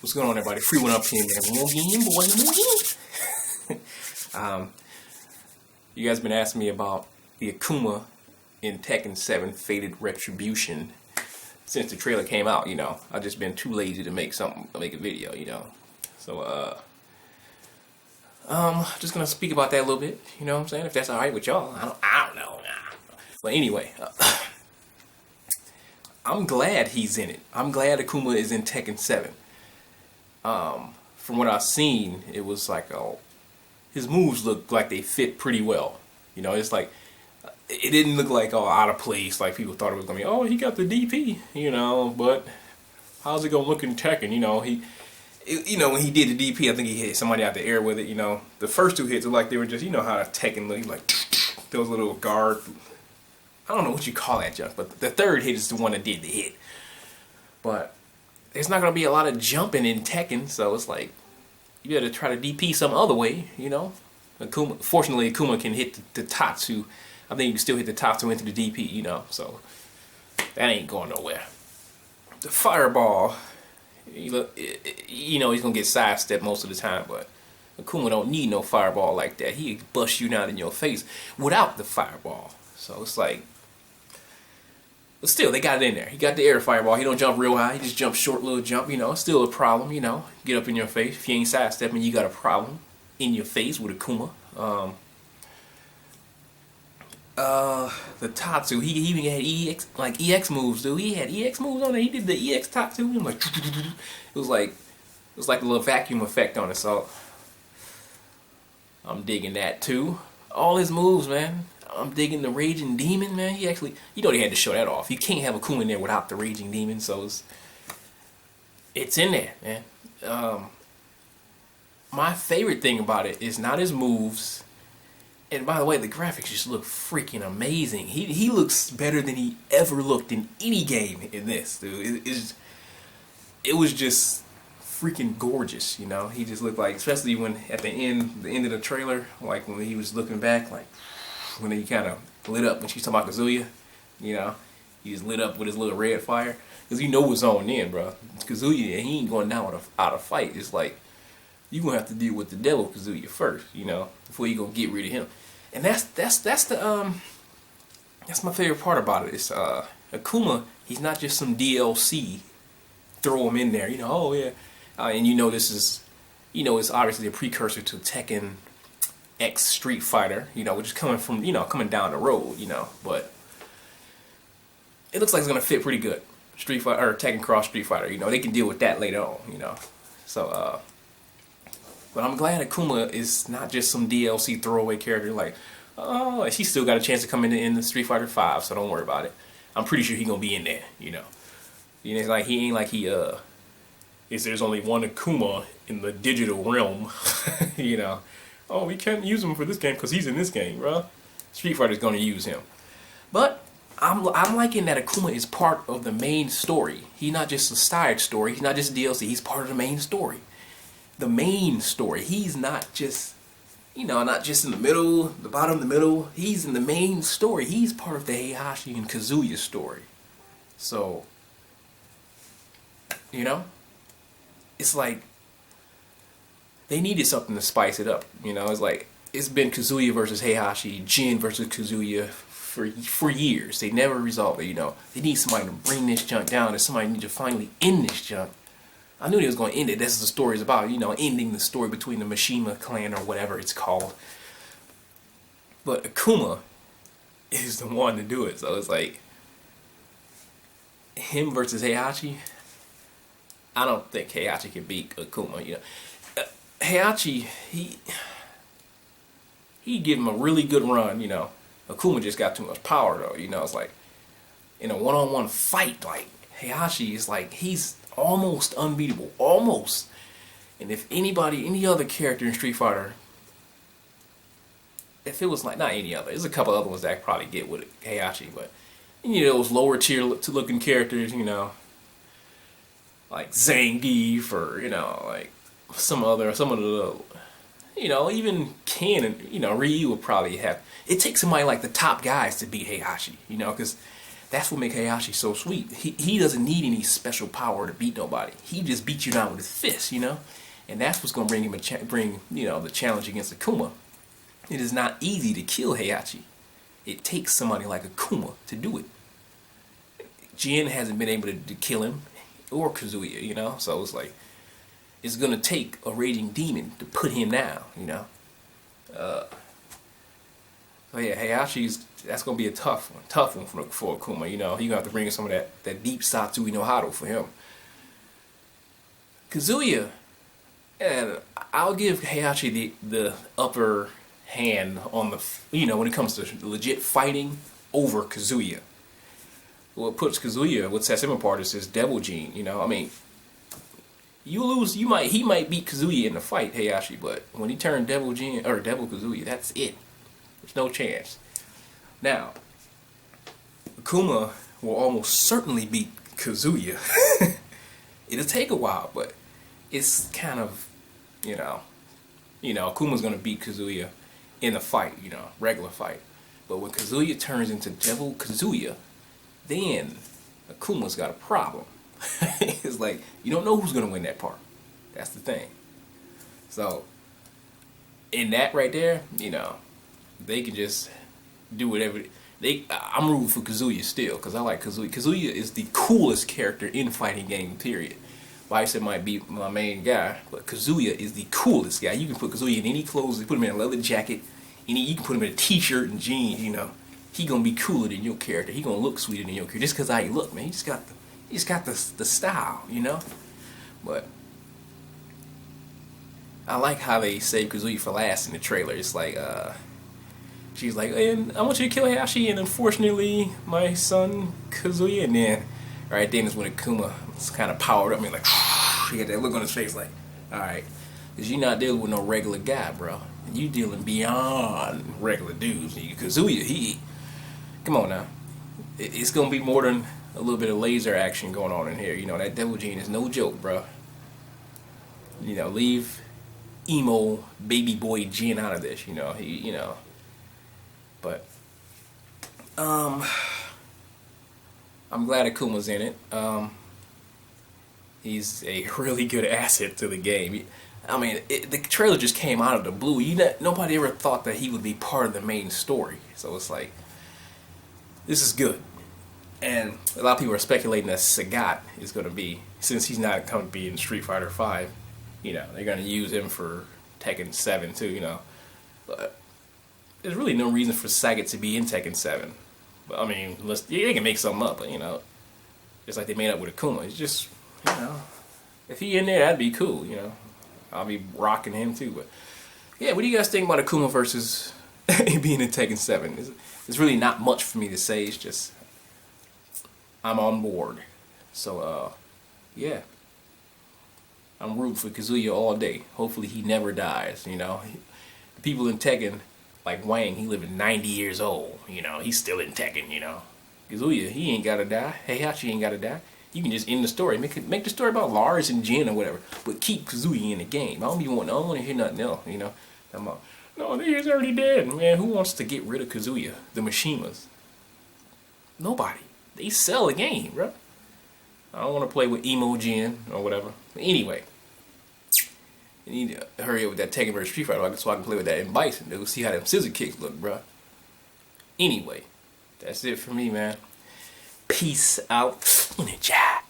What's going on, everybody? Free one up here, man. You guys been asking me about the Akuma in Tekken 7 Fated Retribution since the trailer came out. You know, I've just been too lazy to make a video. You know, so just gonna speak about that a little bit. You know what I'm saying? If that's all right with y'all, I don't know. But anyway. I'm glad he's in it. I'm glad Akuma is in Tekken 7. From what I've seen, it was like, his moves look like they fit pretty well. You know, it's like, it didn't look like out of place like people thought it was going to be. Oh, he got the DP, you know, but how's it going to look in Tekken? You know, when he did the DP, I think he hit somebody out the air with it, you know. The first two hits were like they were just, you know how Tekken look, like, those little guard, I don't know what you call that jump, but the third hit is the one that did the hit. But there's not going to be a lot of jumping in Tekken, so it's like, you got to try to DP some other way, you know. Fortunately, Akuma can hit the Tatsu. I think you can still hit the Tatsu into the DP, you know, so that ain't going nowhere. The Fireball, you know, he's going to get sidestepped most of the time, but Akuma don't need no Fireball like that. He bust you down in your face without the Fireball. So it's like, but still, they got it in there. He got the air fireball. He don't jump real high. He just jumps short little jump, you know. Still a problem, you know. Get up in your face. If you ain't sidestepping, you got a problem in your face with Akuma. The Tatsu, he even had EX moves, dude. He had EX moves on it. He did the EX Tatsu. I'm like, it was like a little vacuum effect on it. So I'm digging that too. All his moves, man. I'm digging the Raging Demon, man. He actually, you know, they had to show that off. You can't have Akuma in there without the Raging Demon, so it's in there, man. My favorite thing about it is not his moves, and by the way, the graphics just look freaking amazing. He looks better than he ever looked in any game in this, dude. It was just freaking gorgeous, you know. He just looked like, especially when at the end of the trailer, like when he was looking back, like when he kind of lit up when she's talking about Kazuya, you know, he just lit up with his little red fire, because you know what's on then, bro. Kazuya, he ain't going down without a fight. It's like, you gonna have to deal with the devil Kazuya first, you know, before you gonna get rid of him. And that's my favorite part about it. It's Akuma, he's not just some DLC, throw him in there, you know, oh yeah, and you know this is, you know, it's obviously a precursor to Tekken X Street Fighter, you know, which is coming down the road, you know, but it looks like it's gonna fit pretty good. Street Fighter or Tekken Cross Street Fighter, you know, they can deal with that later on, you know. So but I'm glad Akuma is not just some DLC throwaway character, like, oh, she still got a chance to come in the Street Fighter 5, so don't worry about it. I'm pretty sure he's gonna be in there, you know. You know, it's like he ain't like there's only one Akuma in the digital realm, you know. Oh, we can't use him for this game because he's in this game, bro. Street Fighter's gonna use him. But I'm liking that Akuma is part of the main story. He's not just a side story. He's not just DLC. He's part of the main story. The main story. He's not just, you know, not just in the middle, the bottom, the middle. He's in the main story. He's part of the Heihachi and Kazuya story. So, you know, it's like, they needed something to spice it up, you know. It's like, it's been Kazuya versus Heihachi, Jin versus Kazuya for years. They never resolved it, you know. They need somebody to bring this junk down, and somebody need to finally end this junk. I knew they was going to end it. That's what the story is about, you know, ending the story between the Mishima clan or whatever it's called. But Akuma is the one to do it, so it's like, him versus Heihachi, I don't think Heihachi can beat Akuma, you know. Heihachi, he give him a really good run, you know. Akuma just got too much power though, you know. It's like, in a one-on-one fight, like, Heihachi is like, he's almost unbeatable, almost. And if any other character in Street Fighter, if it was like, not any other, there's a couple other ones that I could probably get with Heihachi, but, you know, those lower tier looking characters, you know, like Zangief, or, you know, like, some of the, you know, even Ken and, you know, Ryu would probably have. It takes somebody like the top guys to beat Heihachi, you know, because That's what makes Heihachi so sweet. He doesn't need any special power to beat nobody. He just beats you down with his fist, you know? And that's what's going to bring him the challenge against Akuma. It is not easy to kill Heihachi. It takes somebody like Akuma to do it. Jin hasn't been able to kill him, or Kazuya, you know? So it's like, it's going to take a raging demon to put him down, you know? So yeah, Heihachi's, that's going to be a tough one for Akuma, you know? You're going to have to bring in some of that deep Satsui no Hado for him. Kazuya, and I'll give Heihachi the upper hand on the, you know, when it comes to legit fighting over Kazuya. What puts Kazuya, what sets him apart is his devil gene, you know? I mean, you lose, he might beat Kazuya in the fight, Heihachi, but when he turned devil gene, or devil Kazuya, that's it. There's no chance. Now, Akuma will almost certainly beat Kazuya. It'll take a while, but it's kind of, you know, Akuma's gonna beat Kazuya in the fight, you know, regular fight. But when Kazuya turns into Devil Kazuya, then Akuma's got a problem. It's like, you don't know who's gonna win that part. That's the thing. So, in that right there, you know, they can just do whatever. I'm rooting for Kazuya still, because I like Kazuya. Kazuya is the coolest character in fighting game, period. Bison might be my main guy, but Kazuya is the coolest guy. You can put Kazuya in any clothes, you put him in a leather jacket, you can put him in a t-shirt and jeans, you know. He gonna be cooler than your character. He gonna look sweeter than your character, just because how you look, man. He just got the style, you know. But I like how they saved Kazuya for last in the trailer. It's like, she's like, and I want you to kill Heihachi, and unfortunately, my son Kazuya. And then, right then is when Akuma is kind of powered up. I mean, like, he got that look on his face, like, all right, because you're not dealing with no regular guy, bro. You dealing beyond regular dudes. Kazuya, come on now. It's gonna be more than a little bit of laser action going on in here. You know, that devil gene is no joke, bro. You know, leave emo baby boy Jin out of this. You know, but I'm glad Akuma's in it. He's a really good asset to the game. I mean, the trailer just came out of the blue. Nobody ever thought that he would be part of the main story. So it's like, this is good. And a lot of people are speculating that Sagat is going to be, since he's not going to be in Street Fighter V, you know, they're going to use him for Tekken 7 too, you know. But there's really no reason for Sagat to be in Tekken 7. But, I mean, they can make something up, but, you know, just like they made up with Akuma. It's just, you know, if he in there, that'd be cool, you know. I'll be rocking him too. But, yeah, what do you guys think about Akuma versus being in Tekken 7? There's really not much for me to say. It's just, I'm on board. So, yeah. I'm rooting for Kazuya all day. Hopefully he never dies, you know. The people in Tekken, like Wang, he living 90 years old, you know. He's still in Tekken, you know. Kazuya, he ain't gotta die. Heihachi ain't gotta die. You can just end the story. Make the story about Lars and Jin or whatever, but keep Kazuya in the game. I don't want to hear nothing else, you know. No, he's already dead, man. Who wants to get rid of Kazuya? The Mishimas. Nobody. They sell the game, bro. I don't want to play with emo Jin or whatever. But anyway, you need to hurry up with that Tekken vs Street Fighter so I can play with that in Bison, dude. See how them scissor kicks look, bro. Anyway, that's it for me, man. Peace out. In the chat.